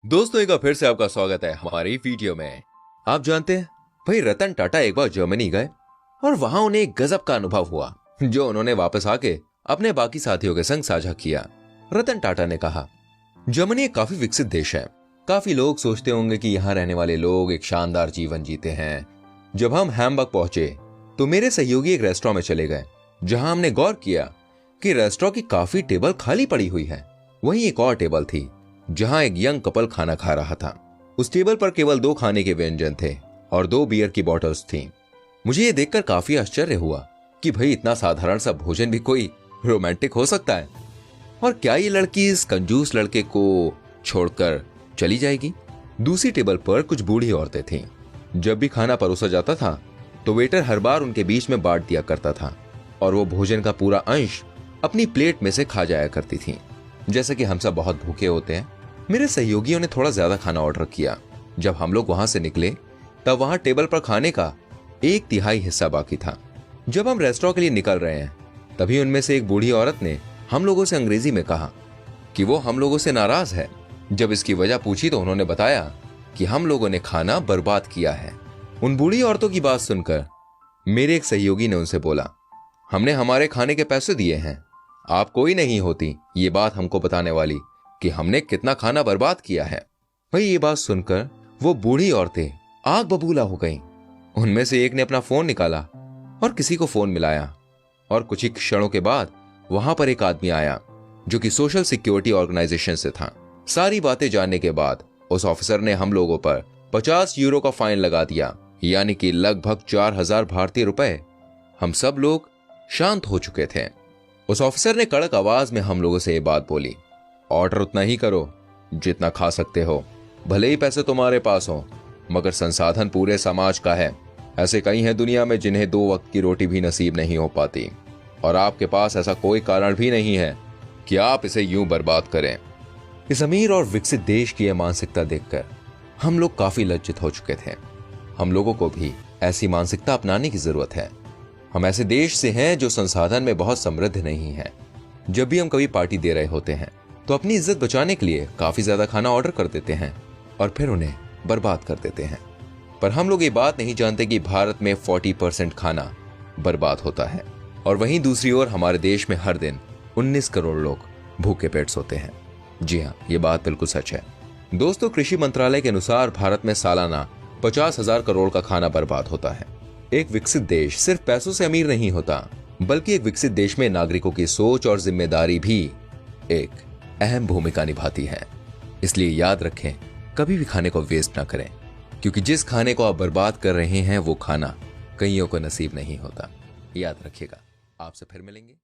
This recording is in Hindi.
दोस्तों एक बार फिर से आपका स्वागत है हमारी वीडियो में। आप जानते हैं भाई रतन टाटा एक बार जर्मनी गए और वहां उन्हें एक गजब का अनुभव हुआ जो उन्होंने वापस आके अपने बाकी साथियों के संग साझा किया। रतन टाटा ने कहा, जर्मनी एक काफी विकसित देश है। काफी लोग सोचते होंगे कि यहाँ रहने वाले लोग एक शानदार जीवन जीते हैं। जब हम हैम्बर्ग पहुंचे तो मेरे सहयोगी एक रेस्टोरेंट में चले गए जहां हमने गौर किया कि रेस्टोरेंट की काफी टेबल खाली पड़ी हुई है। वहीं एक और टेबल थी जहां एक यंग कपल खाना खा रहा था। उस टेबल पर केवल 2 खाने के व्यंजन थे और 2 बियर की बॉटल्स थीं। मुझे ये देखकर काफी आश्चर्य हुआ कि भाई इतना साधारण सा भोजन भी कोई रोमांटिक हो सकता है। और क्या ये लड़की इस कंजूस लड़के को छोड़कर चली जाएगी? दूसरी टेबल पर कुछ बूढ़ी औरतें थीं। जब भी खाना परोसा जाता था तो वेटर हर बार उनके बीच में बांट दिया करता था और वो भोजन का पूरा अंश अपनी प्लेट में से खा जाया करती थीं। जैसे कि हम सब बहुत भूखे होते हैं, मेरे सहयोगियों ने थोड़ा ज्यादा खाना ऑर्डर किया। जब हम लोग वहां से निकले तब वहां टेबल पर खाने का 1/3 हिस्सा बाकी था। जब हम रेस्टोरेंट के लिए निकल रहे हैं तभी उनमें से एक बूढ़ी औरत ने हम लोगों से अंग्रेजी में कहा कि वो हम लोगों से नाराज है। जब इसकी वजह पूछी तो उन्होंने बताया कि हम लोगों ने खाना बर्बाद किया है। उन बूढ़ी औरतों की बात सुनकर मेरे एक सहयोगी ने उनसे बोला, हमने हमारे खाने के पैसे दिए हैं, आप कोई नहीं होती ये बात हमको बताने वाली कि हमने कितना खाना बर्बाद किया है। भाई ये बात सुनकर वो बूढ़ी औरतें आग बबूला हो गईं। उनमें से एक ने अपना फोन निकाला और किसी को फोन मिलाया और कुछ ही क्षणों के बाद वहां पर एक आदमी आया जो कि सोशल सिक्योरिटी ऑर्गेनाइजेशन से था। सारी बातें जानने के बाद उस ऑफिसर ने हम लोगों पर 50 यूरो का फाइन लगा दिया, यानी कि लगभग 4000 भारतीय रुपए। हम सब लोग शांत हो चुके थे। उस ऑफिसर ने कड़क आवाज में हम लोगों से ये बात बोली, ऑर्डर उतना ही करो जितना खा सकते हो, भले ही पैसे तुम्हारे पास हो मगर संसाधन पूरे समाज का है। ऐसे कई हैं दुनिया में जिन्हें 2 वक्त की रोटी भी नसीब नहीं हो पाती और आपके पास ऐसा कोई कारण भी नहीं है कि आप इसे यूं बर्बाद करें। इस अमीर और विकसित देश की यह मानसिकता देखकर हम लोग काफी लज्जित हो चुके थे। हम लोगों को भी ऐसी मानसिकता अपनाने की जरूरत है। हम ऐसे देश से हैं जो संसाधन में बहुत समृद्ध नहीं है। जब भी हम कभी पार्टी दे रहे होते हैं तो अपनी इज्जत बचाने के लिए काफी ज्यादा खाना ऑर्डर कर देते हैं और फिर उन्हें बर्बाद कर देते हैं। पर हम लोग ये बात नहीं जानते कि भारत में 40% खाना बर्बाद होता है और वहीं दूसरी ओर हमारे देश में हर दिन 19 करोड़ लोग भूखे पेट सोते हैं। जी हाँ, ये बात बिल्कुल सच है। दोस्तों, कृषि मंत्रालय के अनुसार भारत में सालाना 50,000 करोड़ का खाना बर्बाद होता है। एक विकसित देश सिर्फ पैसों से अमीर नहीं होता, बल्कि एक विकसित देश में नागरिकों की सोच और जिम्मेदारी भी एक अहम भूमिका निभाती है। इसलिए याद रखें, कभी भी खाने को वेस्ट ना करें, क्योंकि जिस खाने को आप बर्बाद कर रहे हैं वो खाना कईयों को नसीब नहीं होता। याद रखिएगा। आपसे फिर मिलेंगे।